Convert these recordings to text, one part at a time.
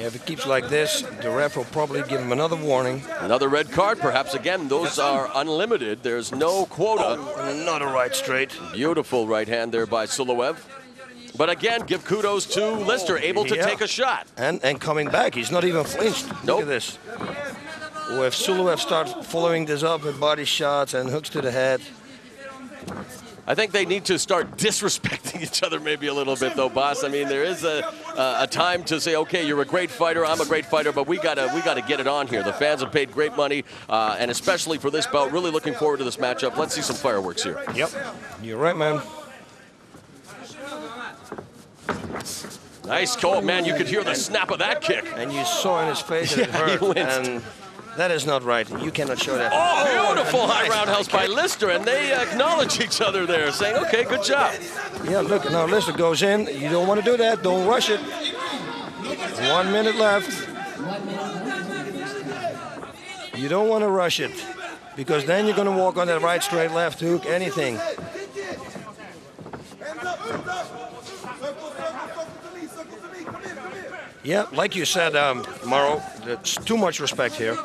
Yeah, if it keeps like this, the ref will probably give him another warning. Another red card, perhaps. Again, those are unlimited. There's no quota. Oh, and another right straight. Beautiful right hand there by SULOEV. But again, give kudos to Lister, able to take a shot. And coming back, he's not even flinched. Nope. Look at this. Oh, if SULOEV starts following this up with body shots and hooks to the head. I think they need to start disrespecting each other maybe a little bit, though, boss. I mean, there is a time to say, okay, you're a great fighter, I'm a great fighter, but we gotta get it on here. The fans have paid great money, and especially for this bout, really looking forward to this matchup. Let's see some fireworks here. Yep, you're right, man. Nice call, man. You could hear the snap of that kick. And you saw in his face that it hurt. And that is not right. You cannot show that. Oh, beautiful high roundhouse by Lister, and they acknowledge each other there, saying, okay, good job. Yeah, look, now Lister goes in. You don't want to do that. Don't rush it. 1 minute left. You don't want to rush it, because then you're going to walk on that right, straight, left hook, anything. Yeah, like you said, Mauro, there's too much respect here.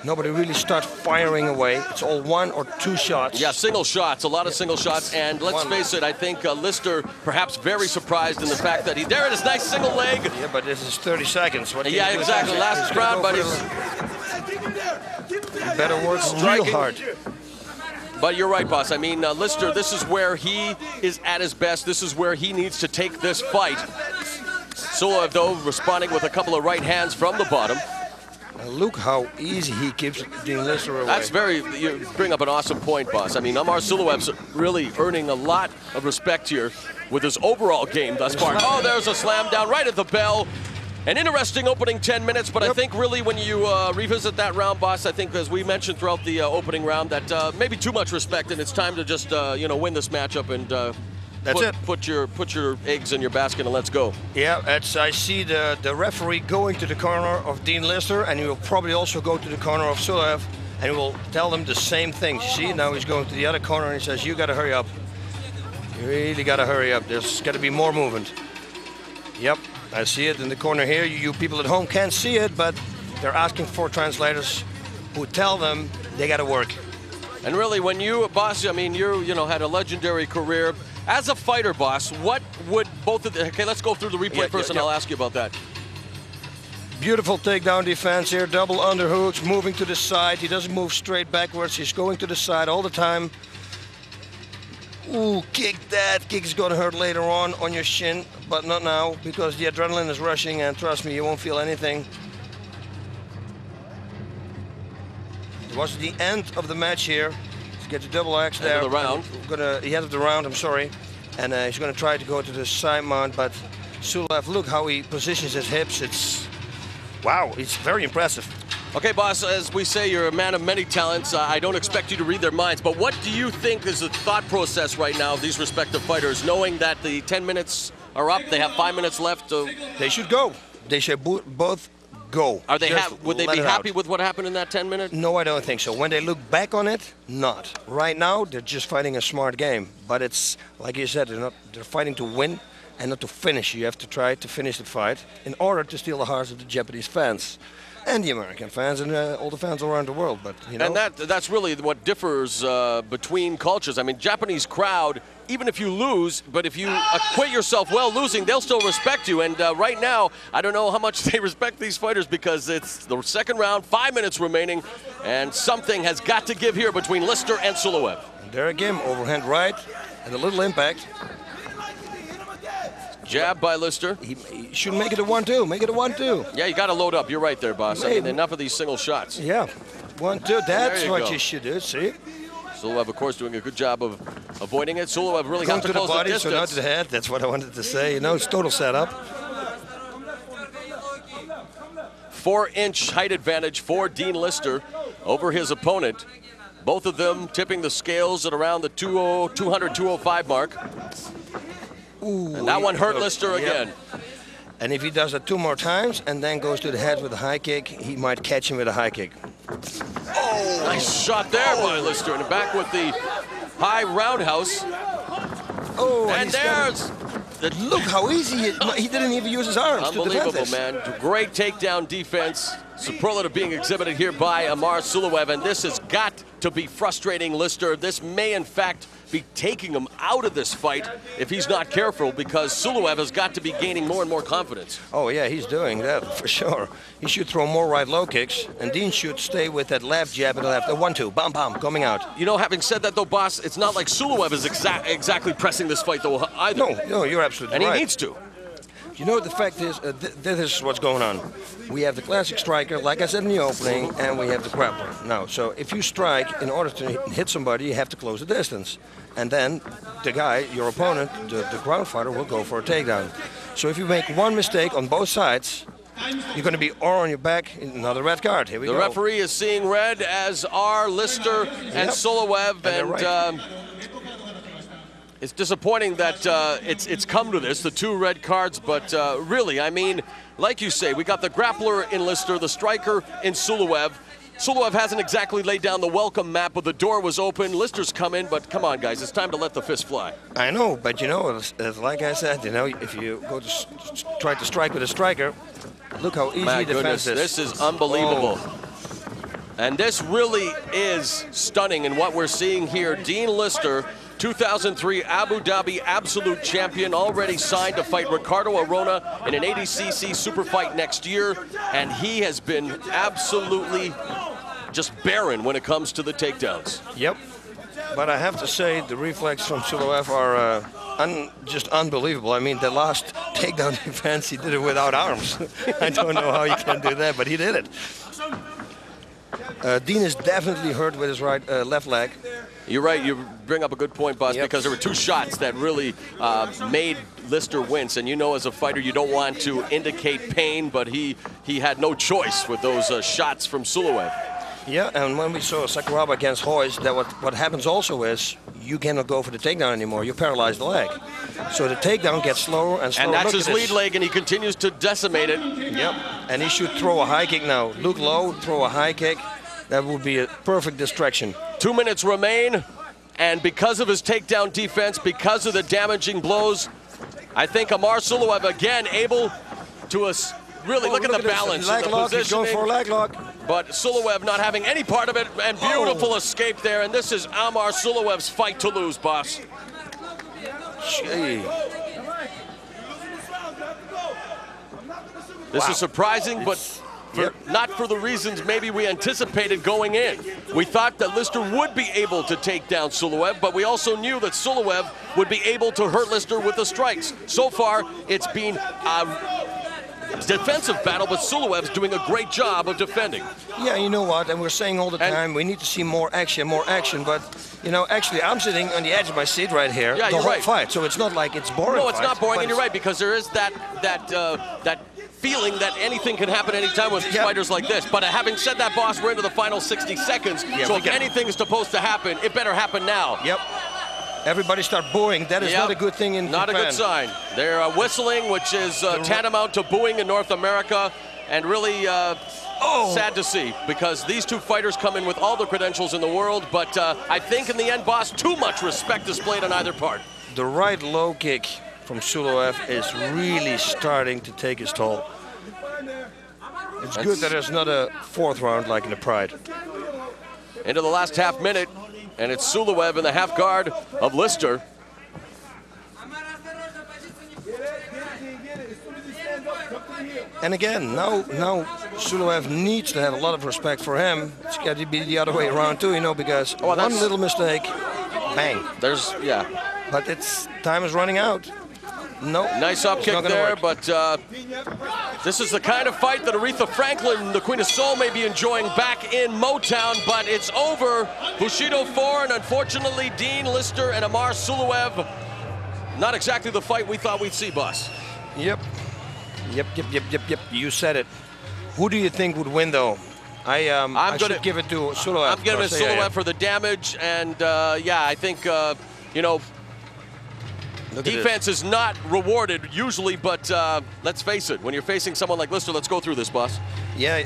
Nobody really starts firing away. It's all 1 or 2 shots. Yeah, single shots, a lot of single shots. And let's face it, I think Lister perhaps very surprised in the fact that there it is, nice single leg. Yeah, but this is 30 seconds. What yeah, exactly, last round, but you better work real hard. But you're right, boss. I mean, Lister, this is where he is at his best. This is where he needs to take this fight. SULOEV, though, responding with a couple of right hands from the bottom. Look how easy he keeps Dean Lister away. That's you bring up an awesome point, boss. I mean, Amar SULOEV's really earning a lot of respect here with his overall game thus far. Oh, there's a slam down right at the bell. An interesting opening 10 minutes, but I think really when you revisit that round, boss, I think as we mentioned throughout the opening round that maybe too much respect, and it's time to just win this matchup and put your eggs in your basket and let's go. Yeah, I see the referee going to the corner of Dean Lister, and he will probably also go to the corner of SULOEV, and he will tell them the same thing. You see, now he's going to the other corner and he says, you got to hurry up. You really got to hurry up. There's got to be more movement. Yep, I see it in the corner here. You people at home can't see it, but they're asking for translators who tell them they got to work. And really, when you, boss, I mean, you had a legendary career. As a fighter, boss, what would both of the... Okay, let's go through the replay first, and I'll ask you about that. Beautiful takedown defense here, double underhooks, moving to the side. He doesn't move straight backwards. He's going to the side all the time. Ooh, kick that. Kick is going to hurt later on your shin, but not now, because the adrenaline is rushing, and trust me, you won't feel anything. It was the end of the match here. Get the double axe there. End of the round. The end of the round, I'm sorry. And he's going to try to go to the side mount, but SULOEV, look how he positions his hips. Wow, it's very impressive. Okay, boss, as we say, you're a man of many talents. I don't expect you to read their minds, but what do you think is the thought process right now of these respective fighters, knowing that the 10 minutes are up, they have 5 minutes left? They should go. They should both go. Are they would they be happy with what happened in that 10 minutes? No, I don't think so. When they look back on it, not. Right now, they're just fighting a smart game. But it's, like you said, they're fighting to win and not to finish. You have to try to finish the fight in order to steal the hearts of the Japanese fans and the American fans and all the fans around the world. But you know, and that's really what differs between cultures. I mean, Japanese crowd, even if you lose, but if you acquit yourself well losing, they'll still respect you. And right now, I don't know how much they respect these fighters, because it's the second round, 5 minutes remaining, and something has got to give here between Lister and SULOEV. There again, overhand right, and a little impact. Jab by Lister. He should make it a 1-2. Make it a 1-2. Yeah, you got to load up. You're right there, boss. I mean, enough of these single shots. Yeah, 1-2. That's what you should do. See. SULOEV, of course, doing a good job of avoiding it. SULOEV really has to close the distance. So not to the head. That's what I wanted to say. You know, it's total setup. 4-inch height advantage for Dean Lister over his opponent. Both of them tipping the scales at around the 200-205 mark. Ooh, and that one hurt Lister again. And if he does it 2 more times and then goes to the head with a high kick, he might catch him with a high kick. Oh, nice shot there by Lister, and back with the high roundhouse. Oh, and there's Look how easy he didn't even use his arms to defend Unbelievable, this. man. Great takedown defense. Superlative being exhibited here by AMAR SULOEV, and this has got to be frustrating Lister. This may, in fact, be taking him out of this fight if he's not careful, because SULOEV has got to be gaining more and more confidence. Oh, yeah, he's doing that for sure. He should throw more right low kicks, and Dean should stay with that left jab and left. 1-2, bam, bam, coming out. You know, having said that, though, boss, it's not like SULOEV is exactly pressing this fight, though, either. No, you're absolutely right. And he needs to. You know, the fact is, this is what's going on. We have the classic striker, like I said in the opening, and we have the grappler. Now, so if you strike, in order to hit somebody, you have to close the distance. And then the guy, your opponent, the ground fighter, will go for a takedown. So if you make one mistake on both sides, you're going to be or on your back, another red card. Here we go. The referee is seeing red, as are Lister and SULOEV, and it's disappointing that it's come to this, the 2 red cards, but really, I mean, like you say, we got the grappler in Lister, the striker in SULOEV. SULOEV hasn't exactly laid down the welcome mat, but the door was open. Lister's come in, but come on, guys, it's time to let the fist fly. I know, but you know, like I said, you know, if you go to try to strike with a striker, look how easy he defends this. This is unbelievable. Oh. And this really is stunning in what we're seeing here. Dean Lister, 2003 Abu Dhabi Absolute Champion, already signed to fight Ricardo Arona in an 80cc super fight next year, and he has been absolutely just barren when it comes to the takedowns. Yep, but I have to say the reflex from SULOEV are just unbelievable. I mean, the last takedown defense, he did it without arms. I don't know how he can do that, but he did it. Dean is definitely hurt with his left leg. You're right, you bring up a good point, boss, because there were 2 shots that really made Lister wince, and you know, as a fighter, you don't want to indicate pain, but he had no choice with those shots from SULOEV. Yeah, and when we saw Sakuraba against Hoyes, that what happens also is you cannot go for the takedown anymore. You paralyze the leg. So the takedown gets slower and slower. And that's his lead leg, and he continues to decimate it. Yep, and he should throw a high kick now. Look low, throw a high kick. That would be a perfect distraction. 2 minutes remain, and because of his takedown defense, because of the damaging blows, I think AMAR SULOEV again able to really look at the balance and the positioning. He's going for a leg lock. But SULOEV not having any part of it, and beautiful escape there, and this is AMAR SULOEV's fight to lose, boss. Gee. This is surprising, but not for the reasons maybe we anticipated going in. We thought that Lister would be able to take down SULOEV, but we also knew that SULOEV would be able to hurt Lister with the strikes. So far, it's been a defensive battle, but SULOEV's doing a great job of defending. Yeah, you know what, and we're saying all the time, we need to see more action, but, you know, actually, I'm sitting on the edge of my seat right here the whole fight, so it's not like it's boring. No, it's not boring, and you're right, because there is that feeling that anything can happen anytime with fighters like this. But having said that, boss, we're into the final 60 seconds, so if anything is supposed to happen, it better happen now. Yep. Everybody start booing. That is not a good thing in Japan. Not a good sign. They're whistling, which is tantamount to booing in North America, and really sad to see, because these 2 fighters come in with all the credentials in the world, but I think in the end, boss, too much respect displayed on either part. The right low kick from SULOEV is really starting to take its toll. It's good that there's not a 4th round like in the Pride. Into the last half minute, and it's SULOEV in the half guard of Lister. And again, now SULOEV needs to have a lot of respect for him. It's got to be the other way around too, you know, because one little mistake, bang. But time is running out. No. Nice up kick there, but this is the kind of fight that Aretha Franklin, the Queen of Soul, may be enjoying back in Motown, but it's over. Bushido 4, and unfortunately, Dean Lister and AMAR SULOEV, not exactly the fight we thought we'd see, boss. Yep. You said it. Who do you think would win, though? I should give it to SULOEV. I'm giving it to SULOEV for the damage, and I think, you know, defense is not rewarded usually, but let's face it, when you're facing someone like Lister, let's go through this, boss. Yeah,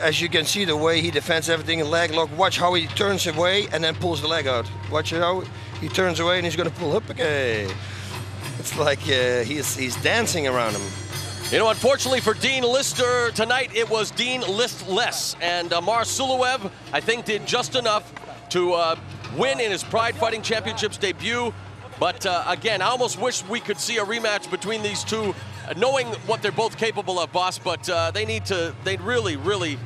as you can see, the way he defends everything in leg lock, watch how he turns away and then pulls the leg out. Watch how he turns away and he's going to pull up. Okay. It's like he's dancing around him. You know, unfortunately for Dean Lister, tonight it was Dean Listless. And AMAR SULOEV, I think, did just enough to win in his Pride Fighting Championships debut. But again, I almost wish we could see a rematch between these two, knowing what they're both capable of, boss. But they really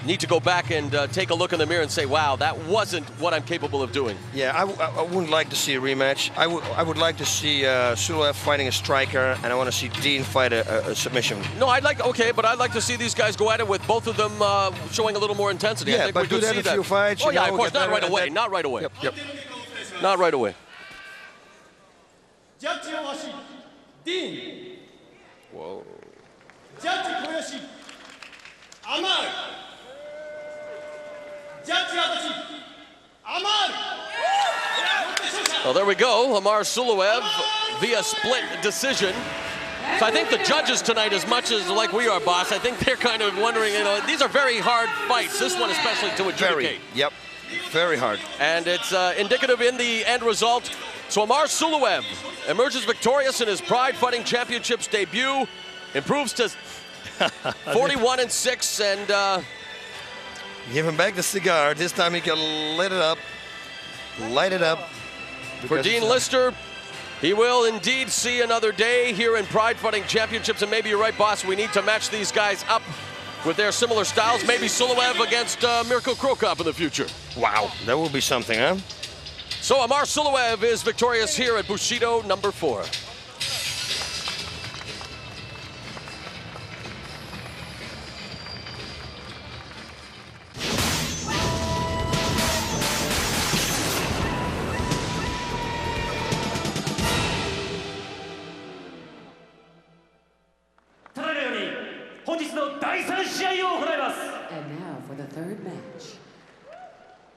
need to go back and take a look in the mirror and say, wow, that wasn't what I'm capable of doing. Yeah, I wouldn't like to see a rematch. I would like to see SULOEV fighting a striker, and I want to see Dean fight a submission. No, I'd like to see these guys go at it with both of them showing a little more intensity. Yeah, I think but we could do that see in a few fights. Oh yeah, of course, not right away. Not right away. Yep. Not right away. Dean. Whoa. Judge Koyoshi. AMAR. Judge Adachi. AMAR. Well, there we go. AMAR SULOEV via split decision. So I think the judges tonight, as much as like we are, boss, I think they're kind of wondering, you know, these are very hard fights. This one especially to adjudicate. Yep. Very hard. And it's indicative in the end result. So AMAR SULOEV emerges victorious in his Pride Fighting Championships debut, improves to 41-6, and give him back the cigar. This time he can light it up. Light it up. For Dean Lister, he will indeed see another day here in Pride Fighting Championships. And maybe you're right, boss. We need to match these guys up with their similar styles. Maybe SULOEV against Mirko Krokop in the future. Wow, that would be something, huh? So AMAR SULOEV is victorious here at Bushido number 4. And now for the third match.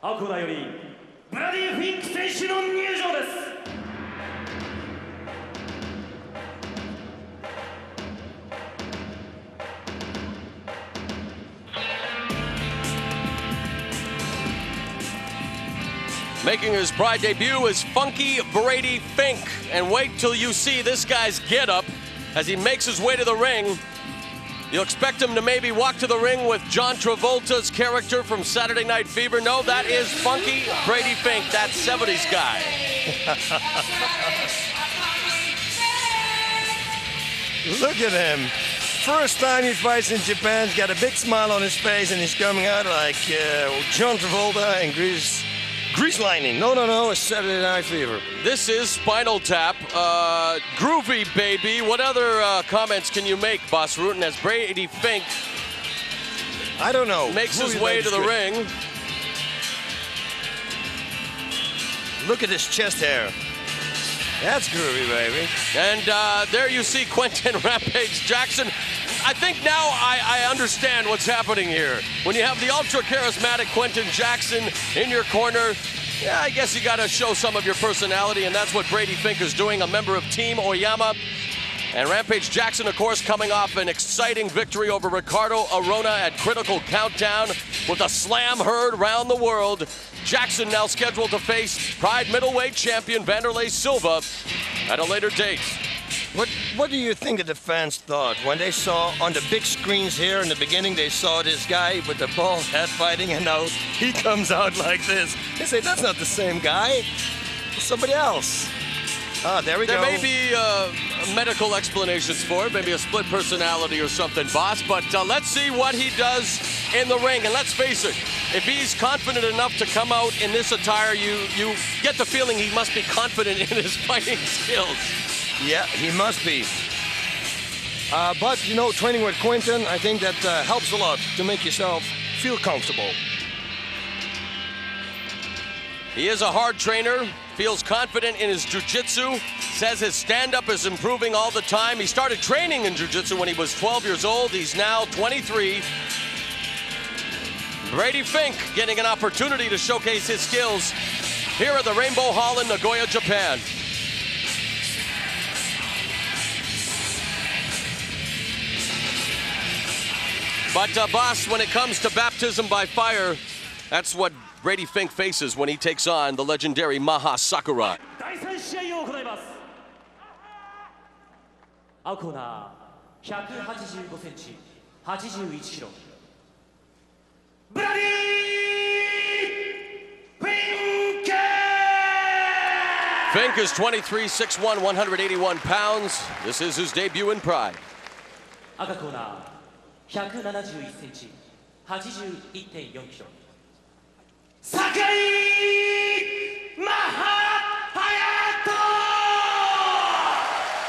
青コーナーよりブラディ・フィンク選手の入場です。Making his Pride debut is Funky Brady Fink. And wait till you see this guy's getup as he makes his way to the ring. You'll expect him to maybe walk to the ring with John Travolta's character from Saturday Night Fever. No, that is Funky Brady Fink, that 70s guy. Look at him. First time he fights in Japan, he's got a big smile on his face, and he's coming out like John Travolta and Grease Lightning. No, it's Saturday Night Fever. This is Spinal Tap. Groovy, baby. What other comments can you make, Boss Rutan, as Brady Fink I don't know. makes his way to the ring? Look at his chest hair. That's groovy, baby. And there you see Quentin Rampage Jackson. I think now I understand what's happening here. When you have the ultra-charismatic Quentin Jackson in your corner, yeah, I guess you got to show some of your personality, and that's what Brady Fink is doing, a member of Team Oyama. And Rampage Jackson, of course, coming off an exciting victory over Ricardo Arona at Critical Countdown with a slam heard around the world. Jackson now scheduled to face Pride middleweight champion Vanderlei Silva at a later date. What do you think that the fans thought when they saw on the big screens here in the beginning, they saw this guy with the bald head fighting, and now he comes out like this? They say, that's not the same guy. It's somebody else. Ah, there we go. There may be medical explanations for it, maybe a split personality or something, boss, but let's see what he does in the ring. And let's face it, if he's confident enough to come out in this attire, you get the feeling he must be confident in his fighting skills. Yeah, he must be. But, you know, training with Quentin, I think that helps a lot to make yourself feel comfortable. He is a hard trainer, feels confident in his jiu-jitsu, says his stand-up is improving all the time. He started training in jiu-jitsu when he was 12 years old. He's now 23. Brady Fink getting an opportunity to showcase his skills here at the Rainbow Hall in Nagoya, Japan. But boss, when it comes to baptism by fire, that's what Brady Fink faces when he takes on the legendary Maha Sakurai. 青コーナー185センチ81キロブラディフィンク Fink is 23, 6'1", 181 pounds. This is his debut in Pride. 赤コーナー171センチ81.4キロサクライマハハヤト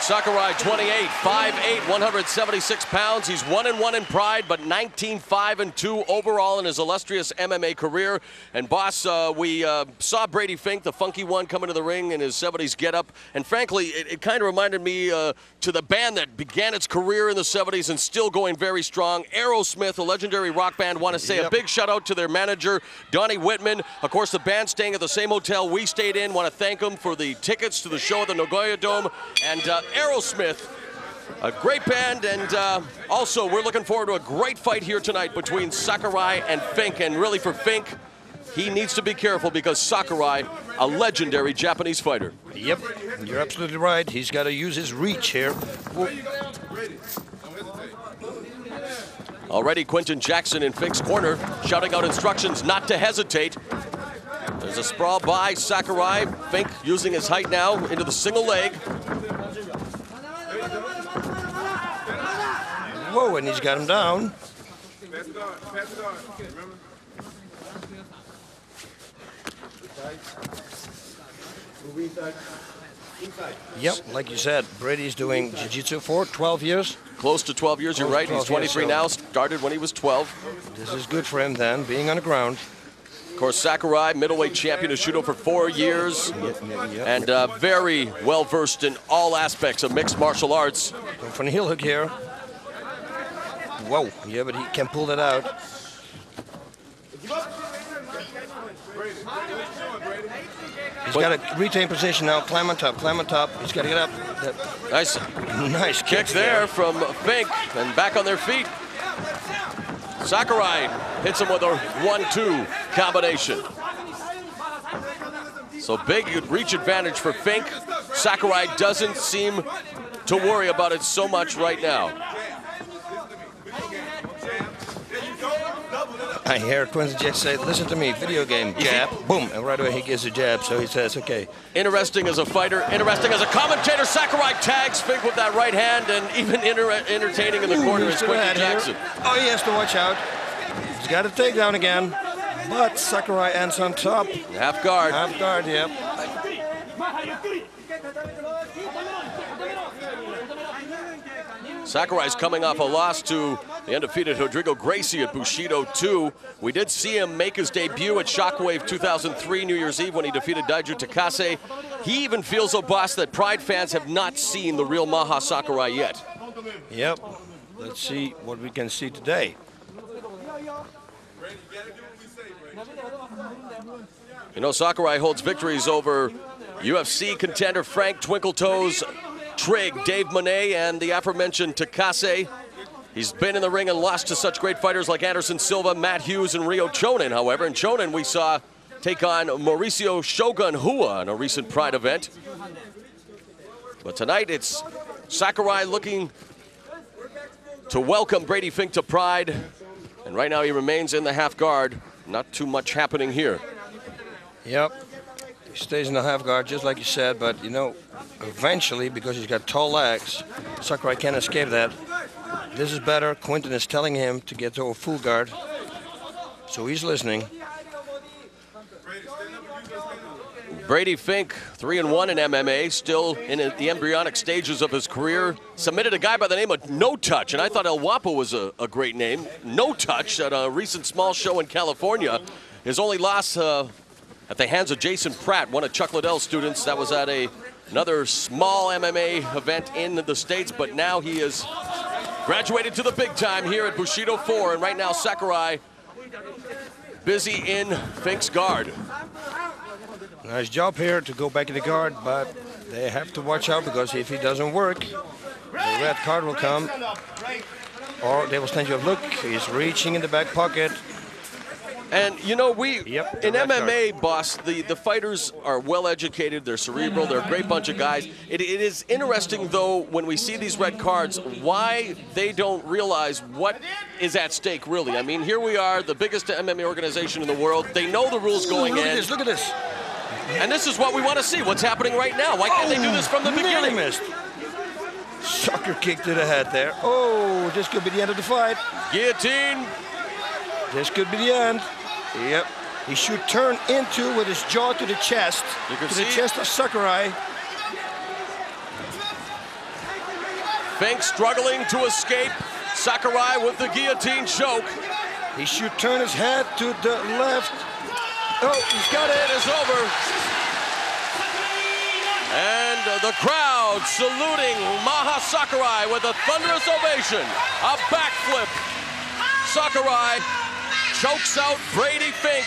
Sakurai, 28, 5'8", 176 pounds. He's 1-1 in Pride, but 19, 5-2 overall in his illustrious MMA career. And boss, we saw Brady Fink, the funky one, come into the ring in his 70s getup. And frankly, it kind of reminded me to the band that began its career in the 70s and still going very strong. Aerosmith, a legendary rock band. Want to say a big shout out to their manager, Donnie Whitman. Of course, the band staying at the same hotel we stayed in. Want to thank them for the tickets to the show at the Nagoya Dome. And Aerosmith, a great band, and also we're looking forward to a great fight here tonight between Sakurai and Fink. And really for Fink, he needs to be careful because Sakurai, a legendary Japanese fighter. Yep, you're absolutely right. He's got to use his reach here. Already Quentin Jackson in Fink's corner, shouting out instructions not to hesitate. There's a sprawl by Sakurai. Fink using his height now into the single leg. Whoa, and he's got him down. Yep, like you said, Brady's doing jiu-jitsu for 12 years. Close to 12 years, you're right. He's 23 now, started when he was 12. This is good for him then, being on the ground. Of course, Sakurai, middleweight champion of Judo for 4 years, and very well-versed in all aspects of mixed martial arts. Going for the heel hook here. Whoa, yeah, but he can pull that out. He's got to retain position now, climb on top, climb on top. He's got to get up. Nice kick there from Fink, and back on their feet. Sakurai hits him with a 1-2 combination. So big reach advantage for Fink. Sakurai doesn't seem to worry about it so much right now. I hear Quincy Jack say, listen to me, video game, jab, boom, and right away he gives a jab, so he says, okay. Interesting as a fighter, interesting as a commentator. Sakurai tags Fink with that right hand, and even entertaining in the corner is Quincy Jackson. Oh, he has to watch out. He's got a takedown again, but Sakurai ends on top. Half guard. Half guard, yep. Sakurai's coming off a loss to the undefeated Rodrigo Gracie at Bushido 2. We did see him make his debut at Shockwave 2003 New Year's Eve when he defeated Daiju Takase. He even feels, oh boss, that Pride fans have not seen the real Maha Sakurai yet. Yep. Let's see what we can see today. You know, Sakurai holds victories over UFC contender Frank Twinkletoes Trigg, Dave Monet, and the aforementioned Takase. He's been in the ring and lost to such great fighters like Anderson Silva, Matt Hughes, and Ryo Chonin, however. And Chonin we saw take on Mauricio Shogun Hua in a recent Pride event. But tonight it's Sakurai looking to welcome Brady Fink to Pride. And right now he remains in the half guard. Not too much happening here. Yep. He stays in the half guard, just like you said, but you know, eventually, because he's got tall legs, Sakurai can't escape that. This is better. Quentin is telling him to get to a full guard, so he's listening. Brady Fink, 3-1 in MMA, still in the embryonic stages of his career. Submitted a guy by the name of No Touch, and I thought El Guapo was a great name. No Touch at a recent small show in California. His only loss at the hands of Jason Pratt, one of Chuck Liddell's students. That was at another small MMA event in the States, but now he is graduated to the big time here at Bushido 4, and right now Sakurai busy in Fink's guard. Nice job here to go back in the guard, but they have to watch out because if he doesn't work, the red card will come, or they will send you a look. He's reaching in the back pocket. And you know, in MMA, boss, the fighters are well educated, they're cerebral, they're a great bunch of guys. It is interesting, though, when we see these red cards, why they don't realize what is at stake, really. I mean, here we are, the biggest MMA organization in the world. They know the rules going in. Look at this. And this is what we want to see, what's happening right now. Why can't they do this from the beginning? Missed. Sucker kick to the head there. Oh, this could be the end of the fight. Guillotine. This could be the end. Yep. He should turn into with his jaw to the chest. To the chest of Sakurai. Fink struggling to escape. Sakurai with the guillotine choke. He should turn his head to the left. Oh, he's got it. It is over. And the crowd saluting Maha Sakurai with a thunderous ovation. A backflip. Sakurai chokes out Brady Fink.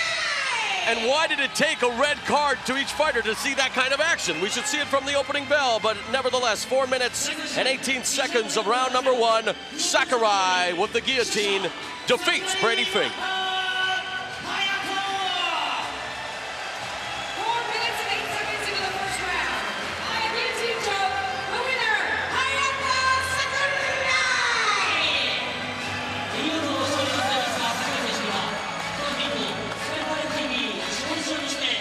And why did it take a red card to each fighter to see that kind of action? We should see it from the opening bell, but nevertheless, 4 minutes and 18 seconds of round number 1. Sakurai with the guillotine defeats Brady Fink. 4 minutes and 8 seconds into the first round. I am guillotine choke, the winner, Hayato Sakurai!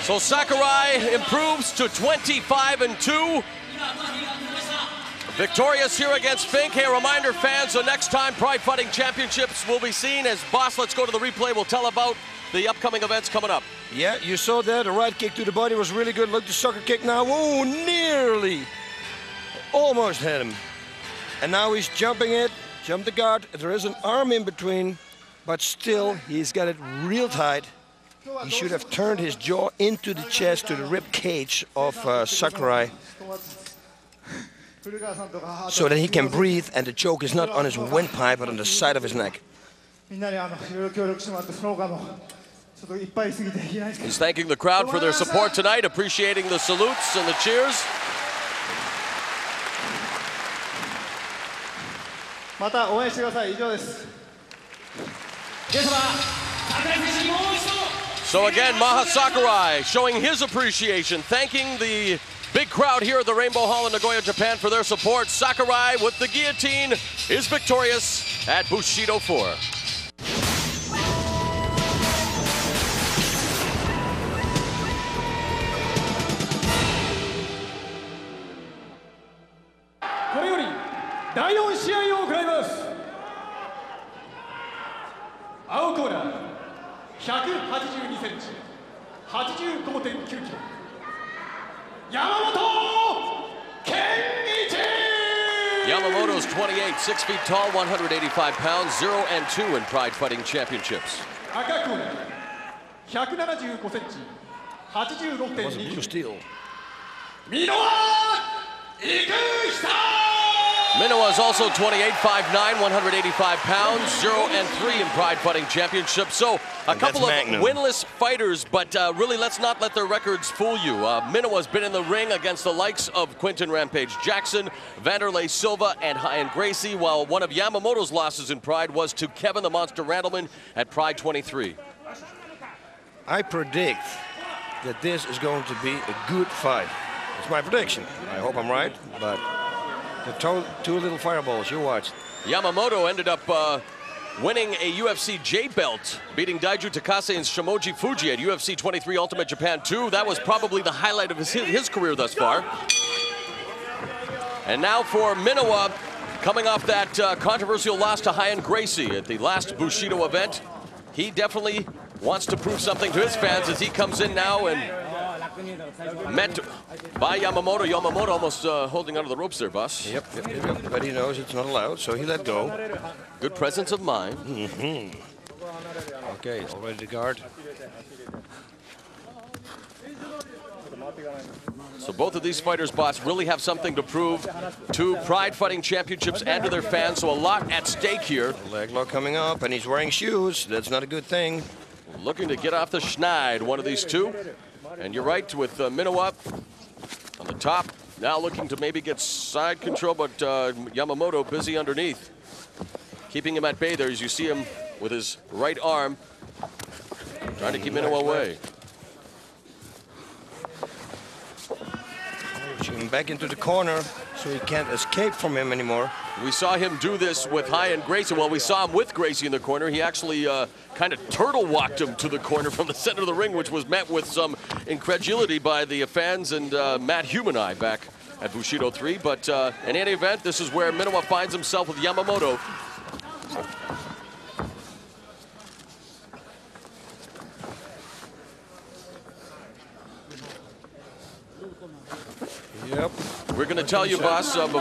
So Sakurai improves to 25-2. Victorious here against Fink. Hey, a reminder, fans, the next time Pride Fighting Championships will be seen as boss. Let's go to the replay. We'll tell about the upcoming events coming up. Yeah, you saw that. The right kick to the body was really good. Look, the sucker kick now. Oh, nearly. Almost hit him. And now he's jumping it. Jump the guard. There is an arm in between, but still, he's got it real tight. He should have turned his jaw into the chest, to the rib cage of Sakurai, so that he can breathe and the choke is not on his windpipe but on the side of his neck. He's thanking the crowd for their support tonight, appreciating the salutes and the cheers. So again, Maha Sakurai showing his appreciation, thanking the big crowd here at the Rainbow Hall in Nagoya, Japan for their support. Sakurai with the guillotine is victorious at Bushido 4. Yamamoto's 28, 6 feet tall, 185 pounds, 0-2 in Pride Fighting Championships. Was a blue steel. Minowa is also 28, 5'9", 185 pounds, 0-3 in Pride Fighting Championships. So a couple of winless fighters, but really let's not let their records fool you. Minowa's been in the ring against the likes of Quinton Rampage Jackson, Vanderlei Silva, and Gracie, while one of Yamamoto's losses in Pride was to Kevin the Monster Randleman at Pride 23. I predict that this is going to be a good fight. It's my prediction. I hope I'm right, but the two little fireballs, you watch. Yamamoto ended up winning a UFC J belt, beating Daiju Takase and Shimoji Fuji at UFC 23 Ultimate Japan 2. That was probably the highlight of his career thus far. And now for Minowa, coming off that controversial loss to Ryan Gracie at the last Bushido event. He definitely wants to prove something to his fans as he comes in now and met by Yamamoto. Yamamoto almost holding onto the ropes there, boss. Yep, but he knows it's not allowed, so he let go. Good presence of mind. Okay, already the guard. So both of these fighters, boss, really have something to prove to Pride Fighting Championships and to their fans, so a lot at stake here. Leg lock coming up, and he's wearing shoes. That's not a good thing. Looking to get off the schneid, one of these two. And you're right, with Minowa on the top, now looking to maybe get side control, but Yamamoto busy underneath. Keeping him at bay there as you see him with his right arm Trying to keep Minowa away. Pushing him back into the corner so he can't escape from him anymore. We saw him do this with High and Gracie. Well, we saw him with Gracie in the corner. He actually kind of turtle walked him to the corner from the center of the ring, which was met with some incredulity by the fans and Matt Humaneye back at Bushido 3. But in any event, this is where Minowa finds himself with Yamamoto. Yep. We're going to tell you, boss, earlier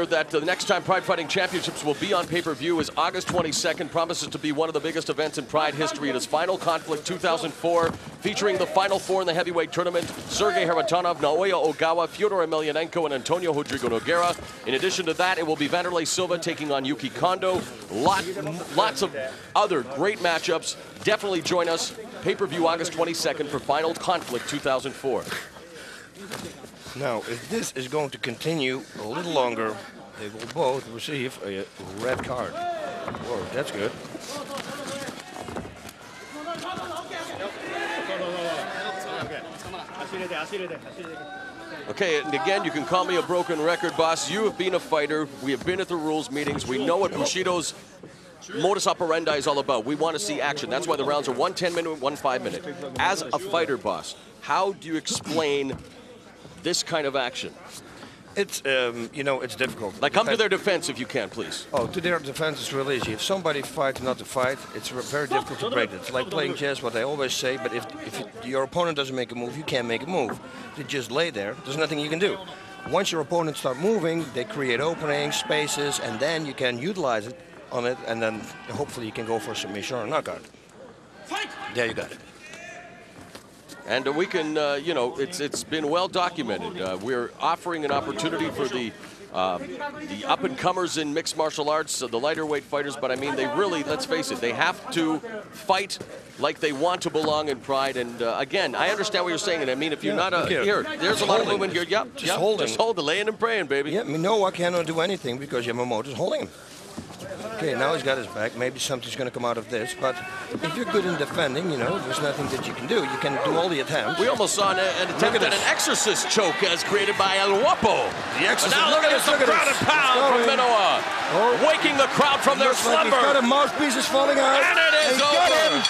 that the next time Pride Fighting Championships will be on pay-per-view is August 22nd. Promises to be one of the biggest events in Pride history. It is Final Conflict 2004, featuring the Final Four in the heavyweight tournament: Sergei Haratonov, Naoya Ogawa, Fyodor Emelianenko, and Antonio Rodrigo Nogueira. In addition to that, it will be Vanderlei Silva taking on Yuki Kondo. Lots of other great matchups. Definitely join us. Pay-per-view August 22nd for Final Conflict 2004. Now, if this is going to continue a little longer, they will both receive a red card. Whoa, that's good. Okay, and again, you can call me a broken record, boss. You have been a fighter. We have been at the rules meetings. We know what Bushido's modus operandi is all about. We want to see action. That's why the rounds are 1 10-minute, 1 5-minute. As a fighter, boss, how do you explain this kind of action? It's, you know, it's difficult. Like, come to their defense if you can, please. Oh, to their defense is real easy. If somebody fights not to fight, it's very difficult to break it. It's like playing chess, what I always say, but if your opponent doesn't make a move, you can't make a move. They just lay there. There's nothing you can do. Once your opponents start moving, they create openings, spaces, and then you can utilize it on it, and then hopefully you can go for a submission or a knockout. There you got it. And we can, you know, it's been well documented. We're offering an opportunity for the up-and-comers in mixed martial arts, the lighter weight fighters, but I mean, they really, let's face it, they have to fight like they want to belong in Pride. And again, I understand what you're saying, and I mean, if you're not here, there's a lot of movement here. Yep, just holding. Just hold it, laying and praying, baby. Yeah, Minowa cannot do anything because Yamamoto's holding him. Okay, now he's got his back. Maybe something's going to come out of this. But if you're good in defending, you know, there's nothing that you can do. You can do all the attempts. We almost saw an attempt at an exorcist choke as created by El Guapo. The exorcist. But now look at this, the crowd and pound from Minowa. Oh. Waking the crowd from their slumber. Like he's got a mouthpiece is falling out. And it is over.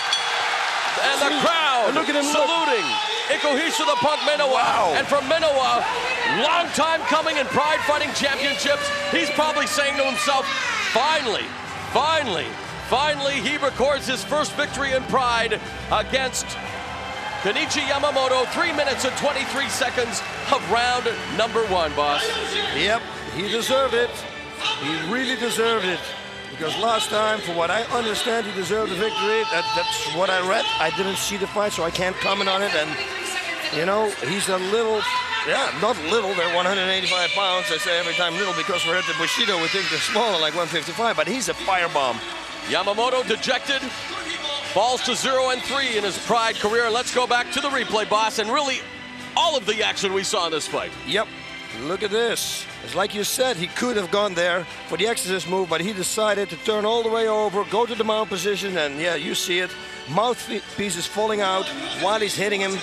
And the crowd look at him saluting Ikuhisha the Punk Minowa. Wow. And from Minowa, long time coming in Pride Fighting Championships, he's probably saying to himself, finally, he records his first victory in Pride against Kenichi Yamamoto. 3 minutes and 23 seconds of round number 1, boss. Yep, he deserved it. He really deserved it. Because last time, for what I understand, he deserved the victory. That's what I read. I didn't see the fight, so I can't comment on it. And, you know, he's a little, yeah, not little. They're 185 pounds. I say every time little because we're at the Bushido. We think they're smaller, like 155. But he's a firebomb. Yamamoto dejected, falls to 0-3 in his Pride career. Let's go back to the replay, boss, and really all of the action we saw in this fight. Yep. Look at this. It's like you said, he could have gone there for the exorcist move, but he decided to turn all the way over, go to the mount position, and yeah, you see it. Mouthpiece is falling out while he's hitting him.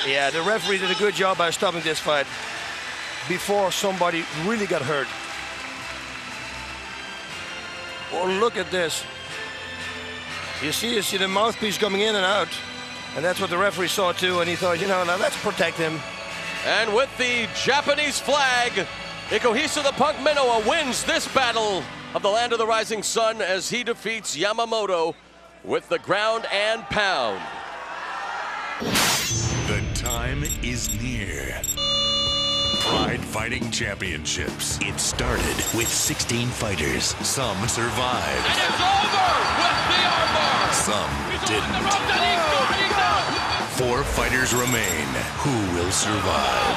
Yeah, the referee did a good job by stopping this fight before somebody really got hurt. Oh, look at this. You see the mouthpiece coming in and out, and that's what the referee saw too, and he thought, you know, now let's protect him. And with the Japanese flag, Ikuhisha the Punk Minowa wins this battle of the Land of the Rising Sun as he defeats Yamamoto with the ground and pound. The time is near. Pride Fighting Championships. It started with 16 fighters. Some survived. And it's over with the armbar. Some didn't. 4 fighters remain. Who will survive?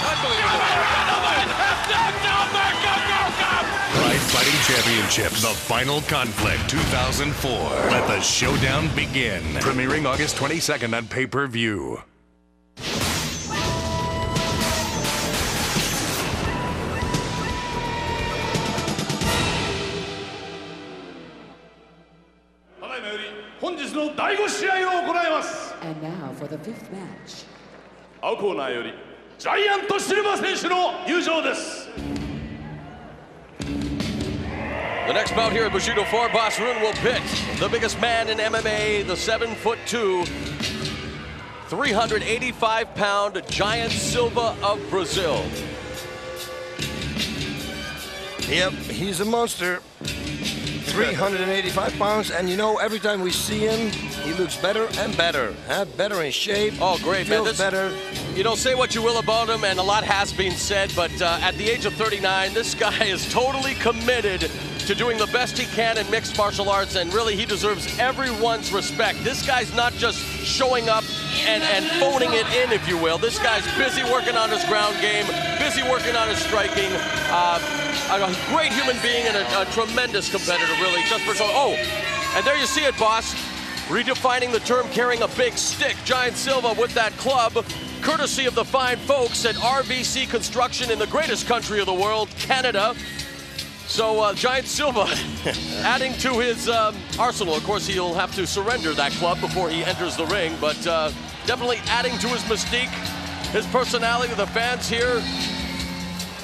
Pride Fighting Championships, the Final Conflict 2004. Let the showdown begin. Premiering August 22nd on pay-per-view. 日の第5試合を行います。 And now for the fifth match. 青コーナーよりジャイアントシルバー選手の入場です。 The next bout here at Bushido 4, Boss Rune will pit the biggest man in MMA, the 7'2", 385-pound Giant Silva of Brazil. Yep, he's a monster. 385 pounds, and you know, every time we see him, he looks better and better. Better in shape. Oh, great, man. Feels better. You know, say what you will about him, and a lot has been said, but at the age of 39, this guy is totally committed to doing the best he can in mixed martial arts, and really he deserves everyone's respect. This guy's not just showing up and phoning it in, if you will. This guy's busy working on his ground game, busy working on his striking. A great human being and a tremendous competitor, really. Just for oh, and there you see it, boss. Redefining the term carrying a big stick. Giant Silva with that club, courtesy of the fine folks at RVC Construction in the greatest country of the world, Canada. So Giant Silva adding to his arsenal. Of course, he'll have to surrender that club before he enters the ring, but definitely adding to his mystique, his personality. The fans here,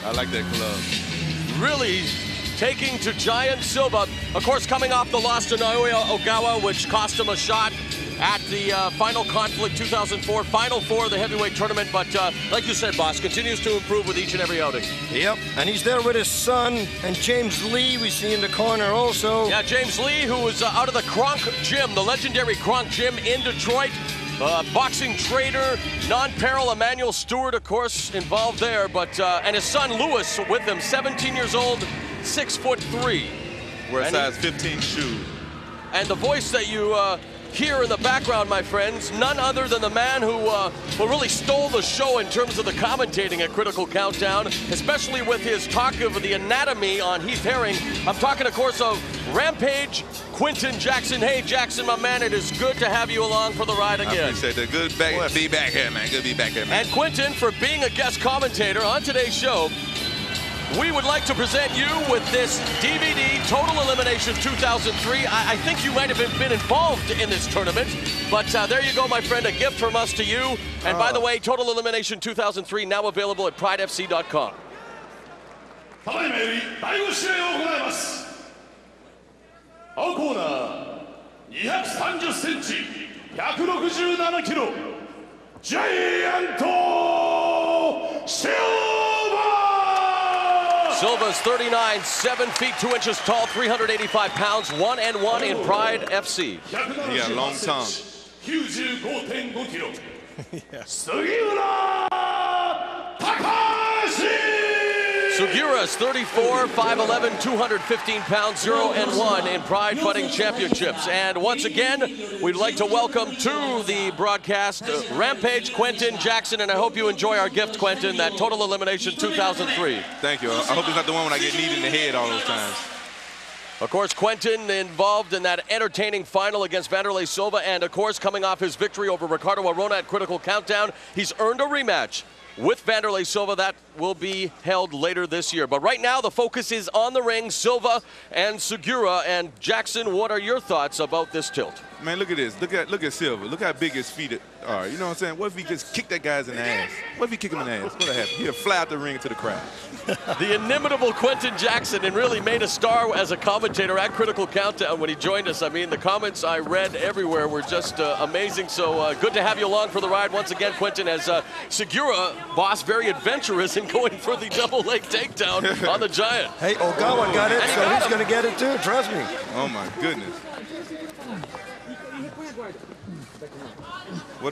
I like that club. Really taking to Giant Silva. Of course, coming off the loss to Naoya Ogawa, which cost him a shot at the Final Conflict 2004, Final Four of the heavyweight tournament. But like you said, boss, continues to improve with each and every outing. Yep, and he's there with his son and James Lee, we see in the corner also. Yeah, James Lee, who was out of the Kronk Gym, the legendary Kronk Gym in Detroit. Boxing trader, non-peril Emmanuel Stewart, of course, involved there, but and his son Lewis with him, 17 years old, 6'3". Wear a size 15 shoe. And the voice that you hear in the background, my friends, none other than the man who really stole the show in terms of the commentating at Critical Countdown, especially with his talk of the anatomy on Heath Herring. I'm talking, of course, of Rampage, Quentin Jackson. Hey, Jackson, my man, it is good to have you along for the ride again. I appreciate that. Good to be back here, man. Good to be back here, man. And Quentin, for being a guest commentator on today's show, we would like to present you with this DVD, Total Elimination 2003. I think you might have been involved in this tournament, but there you go, my friend, a gift from us to you. And by the way, Total Elimination 2003 now available at pridefc.com. ただいまより第5試合を行います。青コーナー230センチ167キロジャイアントシルバー Silva's 39, 7 feet 2 inches tall, 385 pounds, 1-1 in Pride FC. He got a long tongue. 95.5 キロ杉浦隆史 Sugura's 34, 5'11", 215 pounds, 0-1 in Pride Fighting Championships. And once again, we'd like to welcome to the broadcast Rampage, Quentin Jackson, and I hope you enjoy our gift, Quentin, that Total Elimination 2003. Thank you. I hope it's not the one when I get kneed in the head all those times. Of course, Quentin involved in that entertaining final against Vanderlei Silva, and of course, coming off his victory over Ricardo Arona at Critical Countdown, he's earned a rematch with Vanderlei Silva. That will be held later this year. But right now, the focus is on the ring, Silva and Sugura. And Jackson, what are your thoughts about this tilt? Man, look at this. Look at Silva. Look how big his feet are. You know what I'm saying? What if he just kicked that guy's in the ass? What if he kick him in the ass? What'll happen? He'll fly out the ring to the crowd. The inimitable Quentin Jackson, and really made a star as a commentator at Critical Countdown when he joined us. I mean, the comments I read everywhere were just amazing. So good to have you along for the ride once again, Quentin, as Sugura, boss, very adventurous in going for the double leg takedown on the Giant. Hey, Ogawa got it, so he's going to get it too, trust me. Oh my goodness.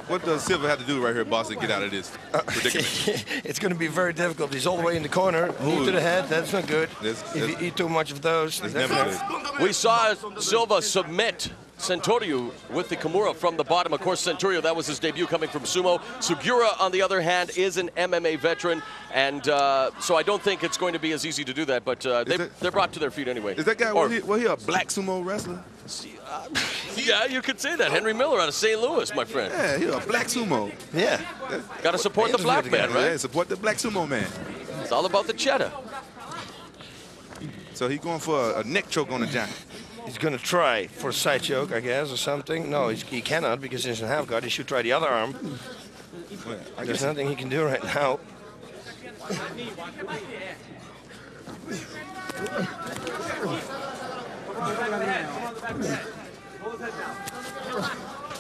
What does Silva have to do right here, boss, to get out of this predicament? It's going to be very difficult. He's all the way in the corner, knee to the head. That's not good. If you eat too much of those, that's never good. We saw Silva submit Centurio with the Kimura from the bottom. Of course, Centurio, that was his debut coming from sumo. Sugura, on the other hand, is an MMA veteran, and so I don't think it's going to be as easy to do that, but they're brought to their feet anyway. Is that guy, was he a black sumo wrestler? Yeah, you could say that. Henry Miller out of St. Louis, my friend. Yeah, he's a black sumo. Yeah. Got to support the black man, right? Yeah, support the black sumo man. It's all about the cheddar. So he's going for a neck choke on the Giant. He's going to try for a side choke, I guess, or something. No, he cannot because he's in half guard. He should try the other arm. There's nothing he can do right now.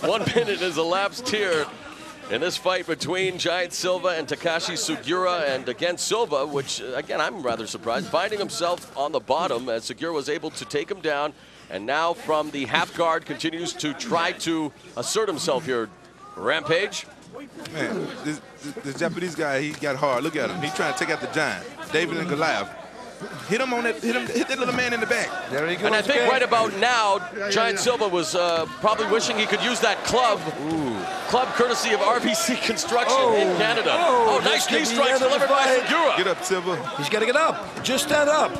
One minute has elapsed here in this fight between Giant Silva and Takashi Sugiura, and again Silva, which again I'm rather surprised, finding himself on the bottom as Sugiura was able to take him down, and now from the half guard continues to try to assert himself here. Rampage. Man, this Japanese guy, he got hard. Look at him. He's trying to take out the Giant, David and Goliath. Hit him on that. Hit that little man in the back. There he goes. And I think right about now, Giant Silva was probably wishing he could use that club. Club courtesy of RBC Construction in Canada. Oh, nice knee strike delivered by Sugiura. Get up, Silva. He's got to get up. Just stand up.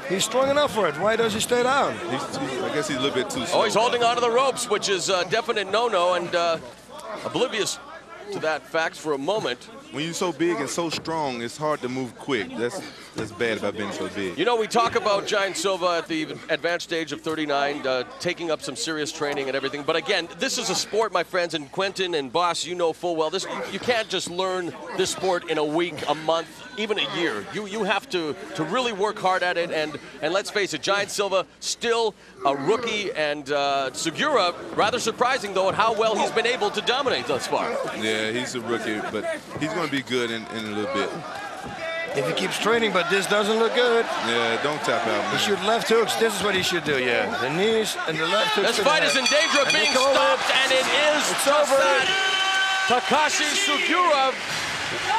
He's strong enough for it. Why does he stay down? I guess he's a little bit too slow. Oh, he's holding onto the ropes, which is a definite no-no, and oblivious to that fact for a moment. When you're so big and so strong, it's hard to move quick. That's bad about being so big. You know, we talk about Giant Silva at the advanced age of 39, taking up some serious training and everything. But again, this is a sport, my friends, and Quentin and Boss, you know full well, this you can't just learn this sport in a week, a month, even a year. You have to really work hard at it, and let's face it, Giant Silva still a rookie, and Sugiura, rather surprising though at how well he's been able to dominate thus far. Yeah, he's a rookie, but he's going to be good in a little bit. If he keeps training, but this doesn't look good. Yeah, don't tap out, man. He should left hooks. This is what he should do, yeah. The knees and the left hooks. This fight is in danger of being stopped, and it is just that. Takashi Sugiura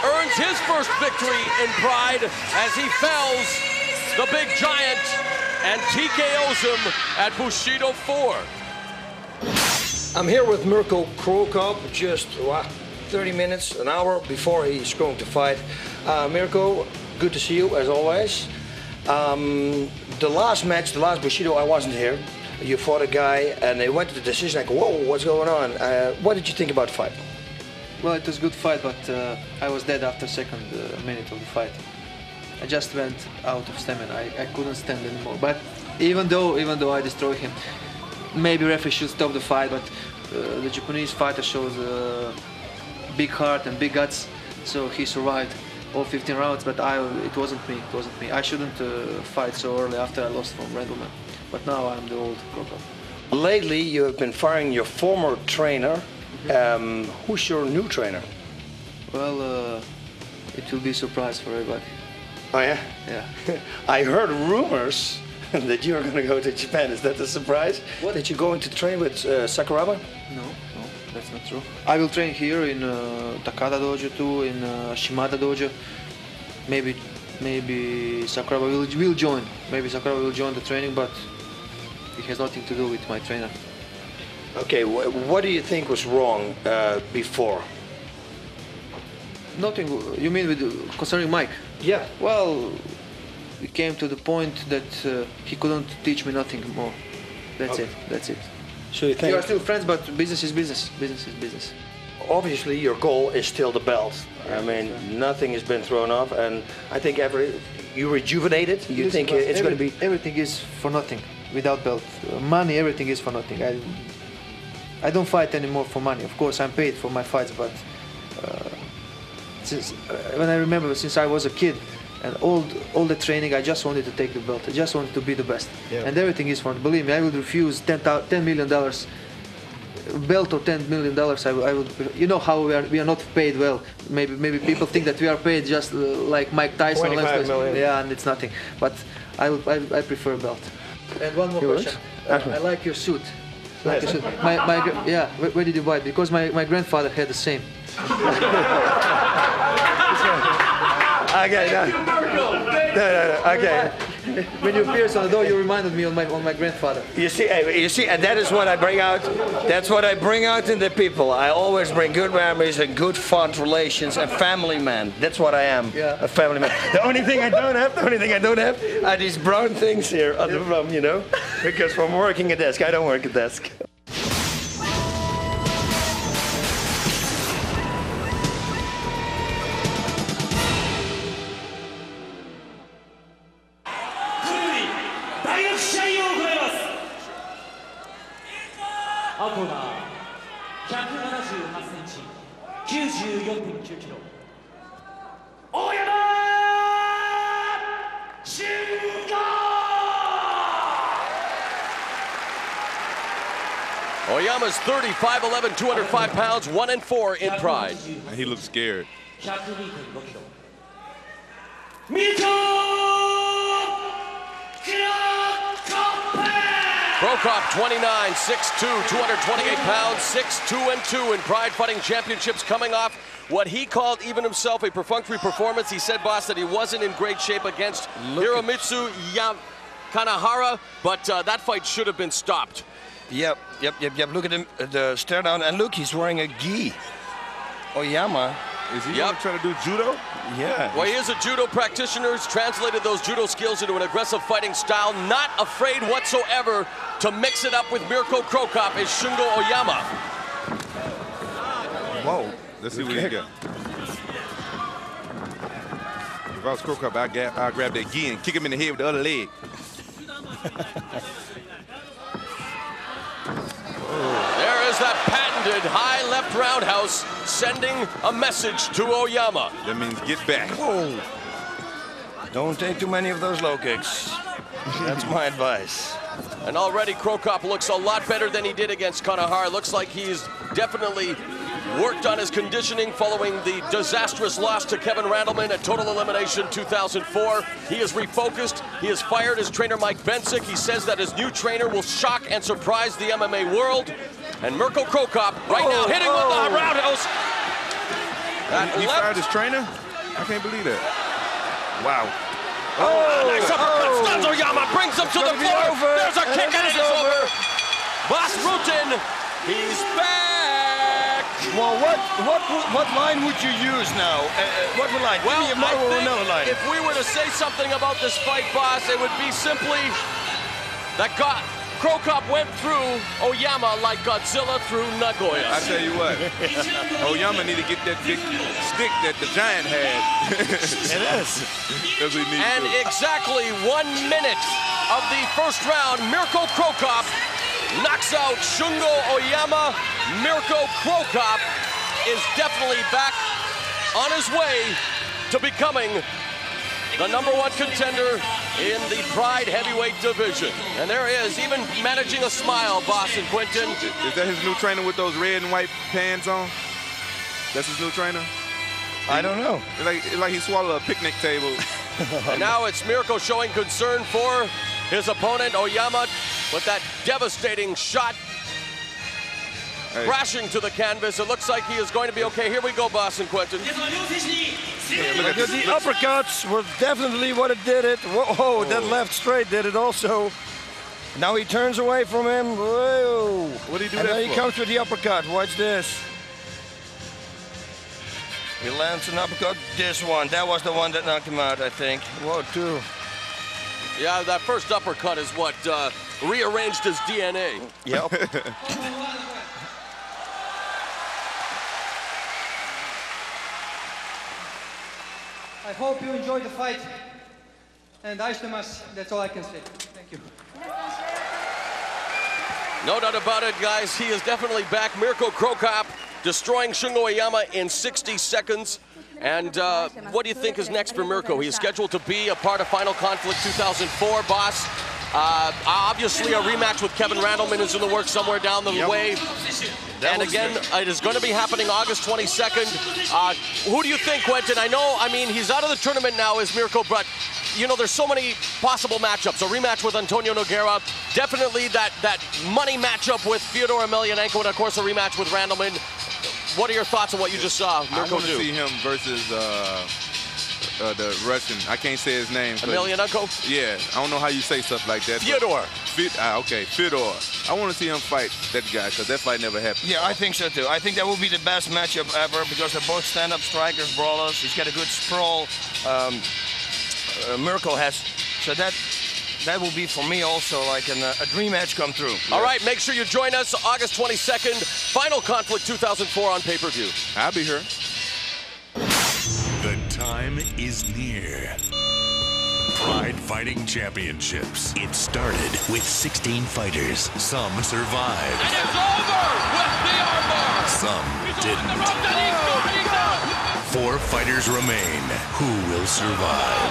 earns his first victory in Pride as he fells the big giant and TKOs him at Bushido 4. I'm here with Mirko Krokop, just 30 minutes, an hour before he's going to fight. Mirko, good to see you as always. The last match, the last Bushido, I wasn't here. You fought a guy and they went to the decision like, whoa, what's going on? What did you think about the fight? Well, it was a good fight, but I was dead after second minute of the fight. I just went out of stamina. I couldn't stand anymore. But even though I destroyed him, maybe referee should stop the fight. But the Japanese fighter shows big heart and big guts, so he survived all 15 rounds. But it wasn't me. It wasn't me. I shouldn't fight so early after I lost from Randleman. But now I'm the old Krokop. Lately, you have been firing your former trainer. Who's your new trainer? Well, it will be a surprise for everybody. Oh yeah? Yeah. I heard rumors that you're going to go to Japan. Is that a surprise? What? That you're going to train with Sakuraba? No, that's not true. I will train here in Takada Dojo too, in Shimada Dojo. Maybe Sakuraba will join. Maybe Sakuraba will join the training, but it has nothing to do with my trainer. Okay, what do you think was wrong before? Nothing. You mean with concerning Mike? Yeah. Well, we came to the point that he couldn't teach me nothing more. That's it. That's it. So you think we are still friends, but business is business. Business is business. Obviously, your goal is still the belt. I mean, nothing has been thrown off, and I think you rejuvenated. You think it's going to be everything is for nothing without belt. Money, everything is for nothing. I don't fight anymore for money. Of course, I'm paid for my fights, but when I remember since I was a kid and all the training, I just wanted to take the belt. I just wanted to be the best. Yeah. And everything is for, believe me, I would refuse $10 million belt or $10 million. I would, you know how we are not paid well. Maybe people think that we are paid just like Mike Tyson. 25 million. Yeah, and it's nothing. But I prefer a belt. And one more question. I like your suit. Like your suit. Yeah, where did you buy it? Because my grandfather had the same. Okay, no. Okay. When you appeared on the door, you reminded me on my grandfather. You see, and that is what I bring out. That's what I bring out in the people. I always bring good memories and good fun relations and family man. That's what I am, a family man. The only thing I don't have are these brown things here on the front, you know, because from working a desk, I don't work a desk. 青コーナー178センチ94.9キロ大山俊吾 Oyama's 35, 11, 205 pounds, 1 and 4 in pride. And he looks scared. Krokop, 29, 6'2", 228 pounds, 6'2" and 2 in Pride Fighting Championships, coming off what he called even himself a perfunctory performance. He said, boss, that he wasn't in great shape against Hiromitsu Kanahara, but that fight should have been stopped. Yep. Look at him, the stare down, and look, he's wearing a gi. Oyama. Is he gonna try to do judo? Yeah. Well, he is a judo practitioner. He's translated those judo skills into an aggressive fighting style, not afraid whatsoever to mix it up with Mirko Krokop is Shungo Oyama. Whoa. Let's see what he got. If I was Krokop, I'd grab that gi and kick him in the head with the other leg. There is that patented high left roundhouse sending a message to Oyama. That means get back. Whoa. Don't take too many of those low kicks. That's my advice. And already Krokop looks a lot better than he did against Kanahara. Looks like he's definitely worked on his conditioning following the disastrous loss to Kevin Randleman at Total Elimination 2004. He is refocused. He has fired his trainer Mike Bensick. He says that his new trainer will shock and surprise the MMA world. And Mirko Krokop right now hitting with the roundhouse. He fired his trainer? I can't believe that. Wow. Nice uppercut, stuns Oyama, brings him to the floor. There's a kick and it is over. Bas Rutten, he's back. Well, what line would you use now? What line? Well, Give me a model or another line. If we were to say something about this fight, boss, it would be simply that Krokop went through Oyama like Godzilla through Nagoya. I tell you what, Oyama need to get that big stick that the Giant had. It is. That's what he needs and to do. exactly 1 minute of the first round, Mirko Krokop knocks out Shungo Oyama. Mirko Krokop is definitely back on his way to becoming the #1 contender in the Pride Heavyweight division. And there he is, even managing a smile, Boss and Quentin. Is that his new trainer with those red and white pants on? That's his new trainer? I don't know. It's like he swallowed a picnic table. And now it's Mirko showing concern for his opponent, Oyama, with that devastating shot. Crashing to the canvas. It looks like he is going to be okay. Here we go, Boss and Quentin. Look at the uppercuts were definitely what it did it. Whoa, that left straight did it also. Now he turns away from him. Whoa. What did he do and that then for? he comes with the uppercut. Watch this. He lands an uppercut. This one. That was the one that knocked him out, I think. Whoa, too. Yeah, that first uppercut is what rearranged his DNA. Yep. I hope you enjoyed the fight. And that's all I can say. Thank you. No doubt about it, guys. He is definitely back. Mirko Krokop destroying Shungo Oyama in 60 seconds. And what do you think is next for Mirko? He is scheduled to be a part of Final Conflict 2004, boss. Obviously, a rematch with Kevin Randleman is in the works somewhere down the way. And again, it is going to be happening August 22nd. Who do you think, Quentin? I mean, he's out of the tournament now, is Mirko, but you know, there's so many possible matchups. A rematch with Antonio Nogueira, definitely that money matchup with Fyodor Emelianenko, and of course a rematch with Randleman. What are your thoughts on what you just saw Mirko do? I want to see him versus the Russian. I can't say his name. Emelianenko? Yeah, I don't know how you say stuff like that. Fyodor. Okay, Fyodor. I want to see him fight that guy because that fight never happened. Yeah, I think so too. I think that will be the best matchup ever because they're both stand-up strikers, brawlers. He's got a good sprawl. Mirko has. So that will be for me also like a dream match come through. All right, make sure you join us August 22nd, Final Conflict 2004 on pay-per-view. I'll be here. The time is near. Pride Fighting Championships. It started with 16 fighters. Some survived. And it's over with the armbar. Some didn't. 4 fighters remain. Who will survive?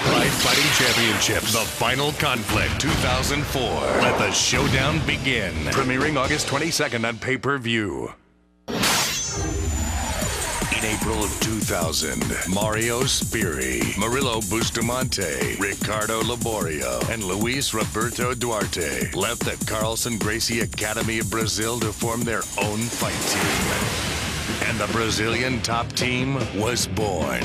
Pride Fighting Championships, the final conflict, 2004. Let the showdown begin. Premiering August 22nd on pay-per-view. In April of 2000, Mario Spiri, Murilo Bustamante, Ricardo Laborio, and Luis Roberto Duarte left the Carlson Gracie Academy of Brazil to form their own fight team. And the Brazilian top team was born.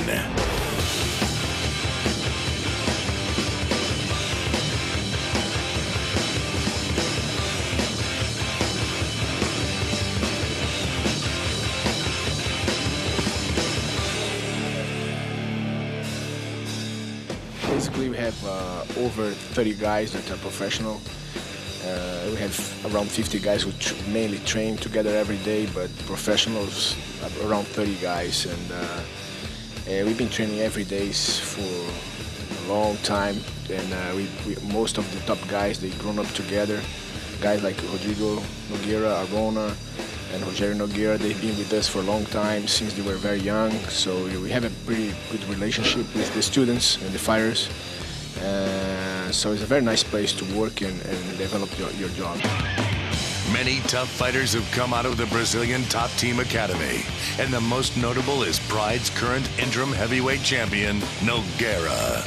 Basically, we have over 30 guys that are professional. We have around 50 guys who mainly train together every day, but professionals around 30 guys. And we've been training every day for a long time. And most of the top guys, they grown up together. Guys like Rodrigo Nogueira, Arona, and Rogério Nogueira, they've been with us for a long time, since they were very young. So we have a pretty good relationship with the students and the fighters. So it's a very nice place to work and develop your job. Many tough fighters have come out of the Brazilian Top Team Academy. And the most notable is Pride's current interim heavyweight champion, Nogueira.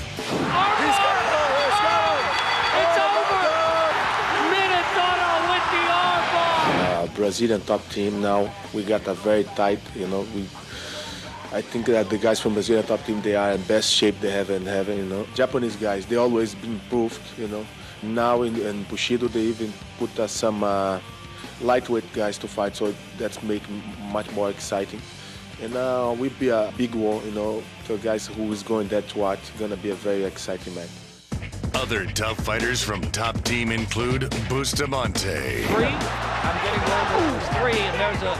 Brazilian top team now. We got a very tight, I think that the guys from Brazilian top team, they are in best shape they have in heaven, Japanese guys, they always been improved, Now in Bushido, they even put us some lightweight guys to fight, so that's making much more exciting. And we'll be a big war, for guys who is going there to watch. It's gonna be a very exciting match. Other tough fighters from top team include Bustamante. 3. I'm getting one of 3, and there's a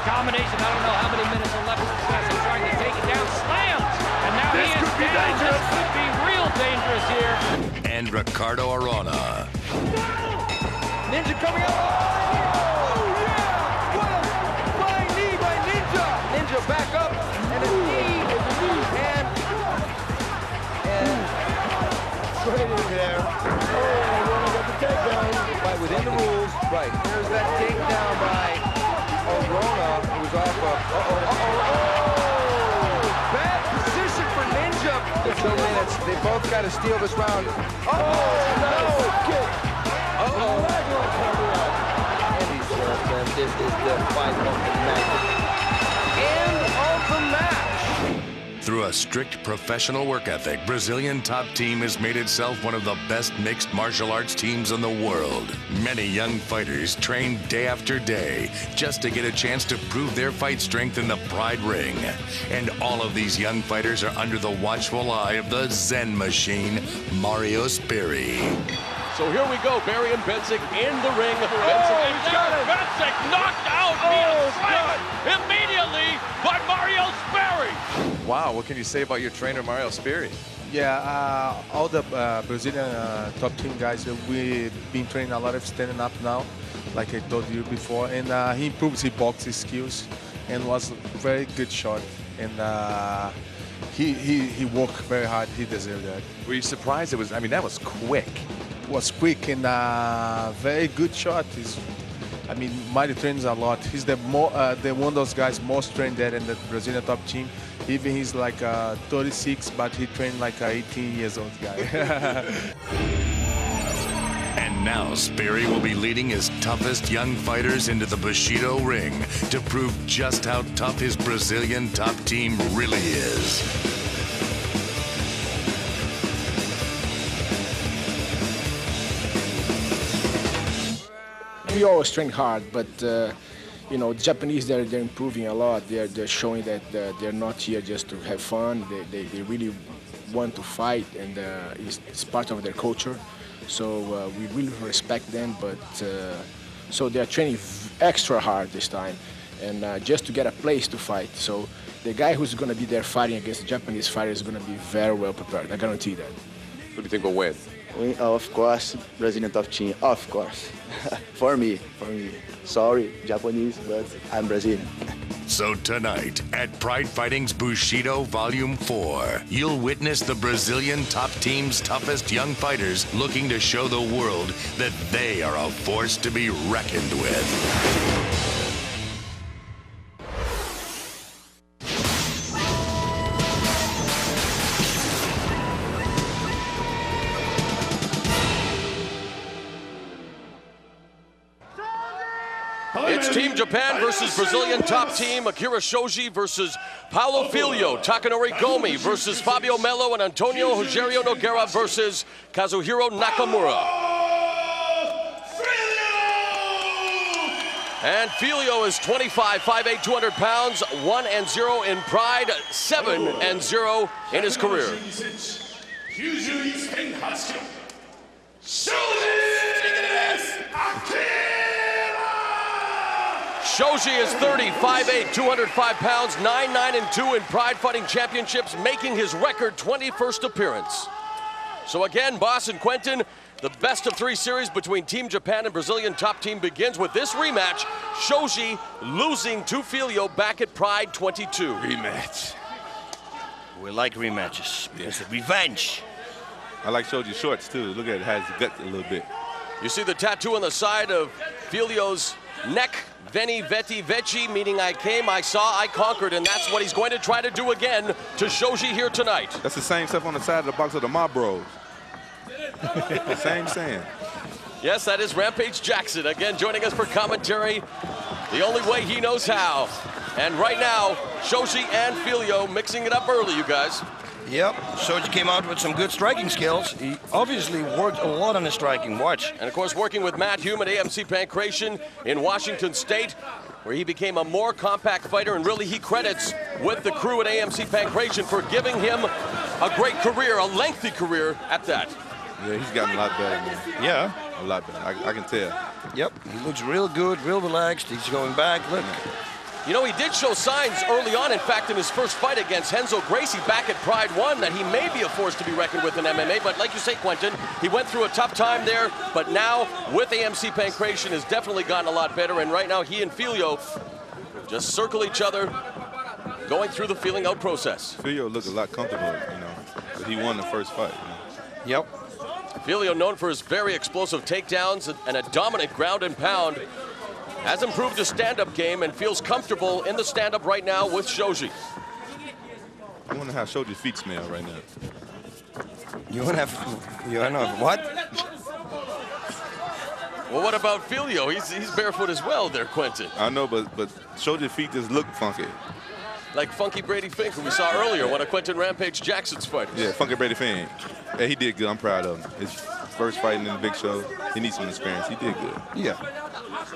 combination. I don't know how many minutes are left. He's trying to take it down, slams, and now he is down. This could be real dangerous here. And Ricardo Arona. Ninja coming out. Oh, yeah! What a flying knee by Ninja. Ninja back up, and a knee is a knee, and straight in there. Oh, Arona got the takedown. Right, within the rules. Right, there's that takedown by Arona, who's off bad position for Ninja. There's no minutes. They both got to steal this round. No! Kick. And he's and this is the fight of the night. End of the match. Through a strict professional work ethic, Brazilian Top Team has made itself one of the best mixed martial arts teams in the world. Many young fighters train day after day just to get a chance to prove their fight strength in the Pride ring. And all of these young fighters are under the watchful eye of the Zen machine, Mario Spiri. So here we go, Barry and Benzik in the ring. Benzik knocked out immediately by Mario Spiri. Wow, what can you say about your trainer, Mario Spiri? Yeah, all the Brazilian top team guys, we've been training a lot of standing up now, like I told you before, and he improves his boxing skills and was a very good shot. And he worked very hard, he deserved that. Were you surprised it was, that was quick? It was quick and very good shot. Mario trains a lot. He's the one of those guys most trained there in the Brazilian top team. Even he's like 36, but he trained like a 18 years old guy. And now Spiri will be leading his toughest young fighters into the Bushido ring to prove just how tough his Brazilian top team really is. We always train hard, but Japanese, they're improving a lot. They're showing that they're not here just to have fun. They really want to fight, and it's part of their culture. So we really respect them, but so they're training extra hard this time, and just to get a place to fight. So the guy who's going to be there fighting against the Japanese fighter is going to be very well prepared. I guarantee that. Who do you think will win? Of course, Brazilian top team, of course. For me. Sorry, Japanese, but I'm Brazilian. So tonight, at Pride Fighting's Bushido Volume 4, you'll witness the Brazilian top team's toughest young fighters looking to show the world that they are a force to be reckoned with. It's Team Japan versus Brazilian top team Akira Shoji versus Paulo Filho. Takanori Gomi versus Fabio Melo, and Antonio Rogério Nogueira versus Kazuhiro Nakamura. And Filho is 25, 5'8", 200 pounds, 1-0 in Pride, 7-0 in his career. Shoji is 30, 5'8", 205 pounds, 9-9-2 in Pride Fighting Championships, making his record 21st appearance. So again, Boss and Quentin, the best of 3 series between Team Japan and Brazilian top team begins with this rematch. Shoji losing to Filho back at Pride 22. Rematch. We like rematches. It's a revenge. I like Shoji's shorts too. Look at it, has guts a little bit. You see the tattoo on the side of Filho's neck. Veni, Veti, Veci, meaning I came, I saw, I conquered, and that's what he's going to try to do again to Shoji here tonight. That's the same stuff on the side of the box of the Mob Bros. Same saying. Yes, that is Rampage Jackson, again joining us for commentary the only way he knows how. And right now, Shoji and Filho mixing it up early, you guys. Yep, Shoji came out with some good striking skills. He obviously worked a lot on his striking, watch. And of course, working with Matt Hume at AMC Pancration in Washington State, where he became a more compact fighter, and really he credits with the crew at AMC Pancration for giving him a great career, a lengthy career at that. Yeah, he's gotten a lot better, man. Yeah. A lot better, I can tell. Yep, he looks real good, real relaxed. He's going back, look. You know, he did show signs early on, in fact, in his first fight against Renzo Gracie back at Pride 1, that he may be a force to be reckoned with in MMA. But like you say, Quentin, he went through a tough time there, but now with AMC Pancration has definitely gotten a lot better. And right now, he and Filho just circle each other, going through the feeling out process. Filho looked a lot comfortable, you know, but he won the first fight. You know? Yep. Filho, known for his very explosive takedowns and a dominant ground and pound, has improved his stand-up game and feels comfortable in the stand-up right now with Shoji. I wonder how Shoji's feet smell right now. You want to have what? Well, what about Filho? He's barefoot as well there, Quentin. I know, but Shoji's feet just look funky. Like Funky Brady Fink, who we saw earlier, one of Quentin Rampage Jackson's fighters. Yeah, Funky Brady Fink. Yeah, he did good. I'm proud of him. His first fight in the big show, he needs some experience. He did good. Yeah.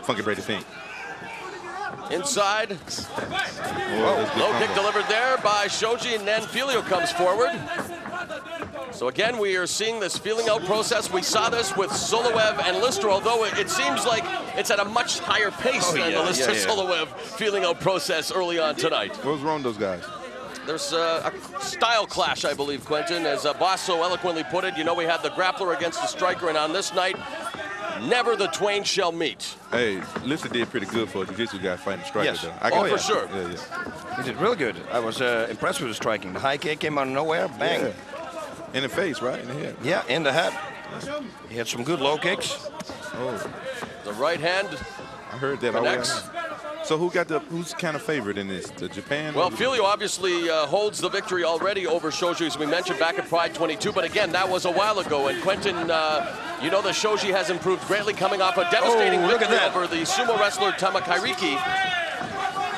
Funky Brady Fink. Inside. Whoa, low kick delivered there by Shoji, and then Filho comes forward. So again, we are seeing this feeling out process. We saw this with SULOEV and Lister, although it seems like it's at a much higher pace than the Lister-SULOEV feeling out process early on tonight. What was wrong with those guys? There's a style clash, I believe, Quentin. As Boss so eloquently put it, you know, we had the grappler against the striker, and on this night, never the twain shall meet. Hey, Lister did pretty good for a jiu-jitsu guy fighting a striker. Yes. Though. For sure. Yeah. He did real good. I was impressed with the striking. The high kick came out of nowhere, bang. Yeah. In the face, right? In the head. Yeah, in the head. He had some good low kicks. Oh. The right hand. I heard that already. So who's kind of favored in this? The Japan? Well, Filho obviously holds the victory already over Shoji, as we mentioned, back at Pride 22. But again, that was a while ago. And Quentin, you know that Shoji has improved greatly, coming off a devastating victory over the sumo wrestler Tama Kairiki.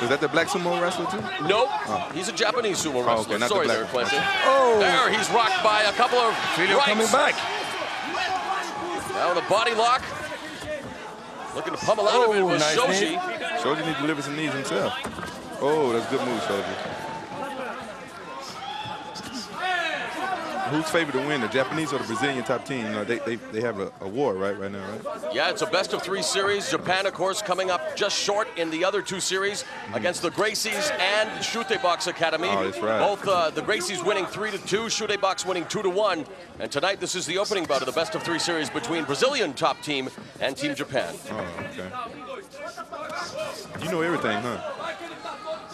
Is that the black sumo wrestler too? Nope. Oh. He's a Japanese sumo wrestler. Okay, Sorry there, Quentin. Oh. There, he's rocked by a couple of Filho coming back. Now the body lock. Looking to pummel out of it with nice Shoji. Knee. Shoji needs to deliver some knees himself. Oh, that's a good move, Shoji. who's favored to win, the Japanese or the Brazilian top team? You know, they have a war right now, right? Yeah, it's a best-of-3 series. Japan, of course, coming up just short in the other 2 series against the Gracies and Shute Box Academy. Oh, that's right. Both the Gracies winning 3-2, Shute Box winning 2-1. And tonight, this is the opening bout of the best-of-3 series between Brazilian top team and Team Japan. Oh, okay. You know everything, huh?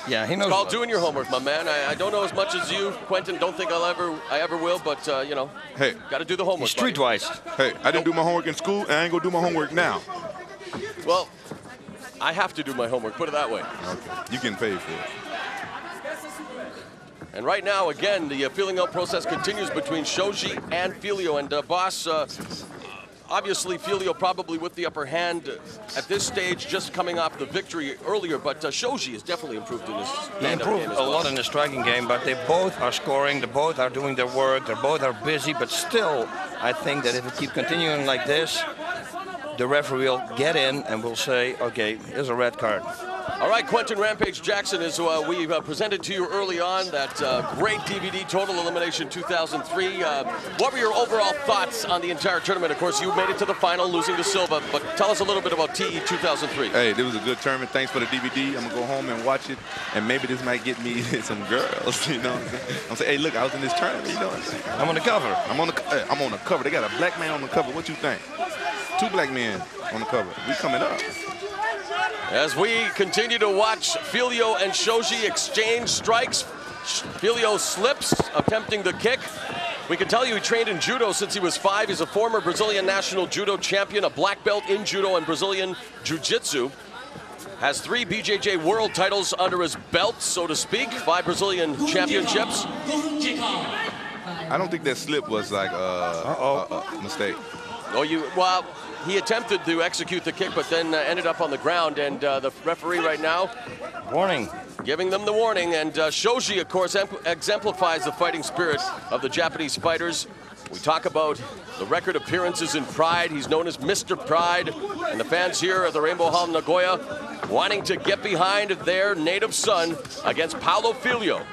Yeah, he knows. It's called doing your homework, my man. I don't know as much as you, Quentin. Don't think I ever will, but you know, hey, got to do the homework. Streetwise. Hey, I didn't do my homework in school, and I ain't gonna do my homework now. Well, I have to do my homework. Put it that way. Okay, you getting paid for it. And right now, again, the feeling out process continues between Shoji and Filio. And boss, obviously Filio probably with the upper hand at this stage, just coming off the victory earlier. But Shoji has definitely improved in his stand-up game improved as a well. lot in the striking game, but they both are scoring. They both are doing their work. They both are busy. But still, I think that if it keeps continuing like this, the referee will get in and will say, okay, here's a red card. All right, Quentin Rampage Jackson, as we presented to you early on, that great DVD, Total Elimination 2003. What were your overall thoughts on the entire tournament? Of course, you made it to the final, losing to Silva, but tell us a little bit about TE 2003. Hey, this was a good tournament. Thanks for the DVD. I'm going to go home and watch it, and maybe this might get me some girls, you know what I'm saying? I'm saying, hey, look, I was in this tournament, you know what I'm saying? I'm on the cover. I'm on the cover. They got a black man on the cover. What you think? 2 black men on the cover. We coming up. As we continue to watch Filio and Shoji exchange strikes, Filio slips, attempting the kick. We can tell you he trained in judo since he was 5. He's a former Brazilian national judo champion, a black belt in judo and Brazilian jiu-jitsu. Has 3 BJJ world titles under his belt, so to speak, 5 Brazilian championships. I don't think that slip was like a mistake. Oh, well, he attempted to execute the kick, but then ended up on the ground, and the referee right now, warning, giving them the warning. And Shoji, of course, exemplifies the fighting spirit of the Japanese fighters. We talk about the record appearances in Pride. He's known as Mr. Pride, and the fans here at the Rainbow Hall in Nagoya wanting to get behind their native son against Paulo Filio.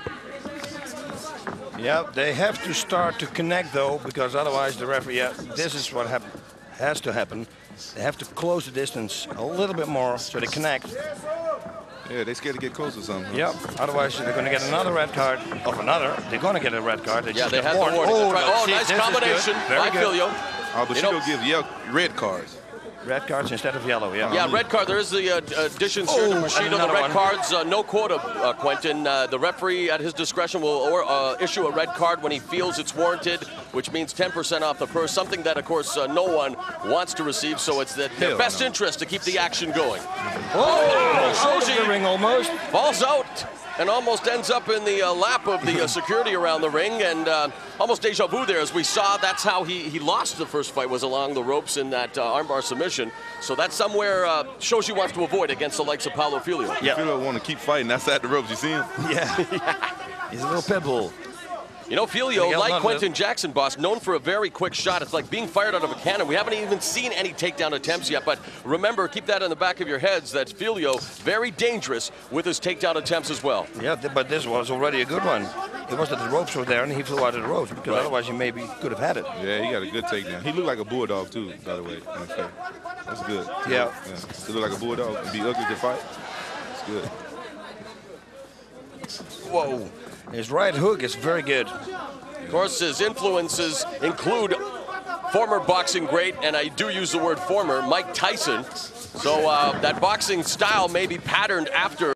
Yeah, they have to start to connect though, because otherwise the referee, yeah, this is what has to happen. They have to close the distance a little bit more so they connect. Yeah, they're scared to get close or something. Yep, otherwise they're going to get another red card of another. They're going to get a red card. They yeah, they had the warning. Oh, nice combination by Filio. Oh, but Bushido gives red cards. Red cards instead of yellow, yeah. Yeah, red card. There is the additions here to Bushido. The red cards, no quota, Quentin. The referee at his discretion will issue a red card when he feels it's warranted, which means 10% off the purse, something that, of course, no one wants to receive, so it's their best interest to keep the action going. Oh, Shoji the ring almost. Falls out and almost ends up in the lap of the security around the ring, and almost deja vu there. As we saw, that's how he lost the first fight, was along the ropes in that armbar submission. So that's somewhere Shoji wants to avoid against the likes of Paulo Filio. Yeah, Filio want to keep fighting outside the ropes. You see him? Yeah. He's a little pit bull. You know, Filio, like Quentin Jackson, boss, known for a very quick shot. It's like being fired out of a cannon. We haven't even seen any takedown attempts yet, but remember, keep that in the back of your heads, that Filio, very dangerous with his takedown attempts as well. Yeah, but this was already a good one. It was that the ropes were there and he flew out of the ropes, because otherwise he maybe could have had it. Yeah, he got a good takedown. He looked like a bulldog too, by the way. That's good. Yeah. He looked like a bulldog and be ugly to fight. It's good. Whoa. His right hook is very good. Of course, his influences include former boxing great, and I do use the word former, Mike Tyson. So that boxing style may be patterned after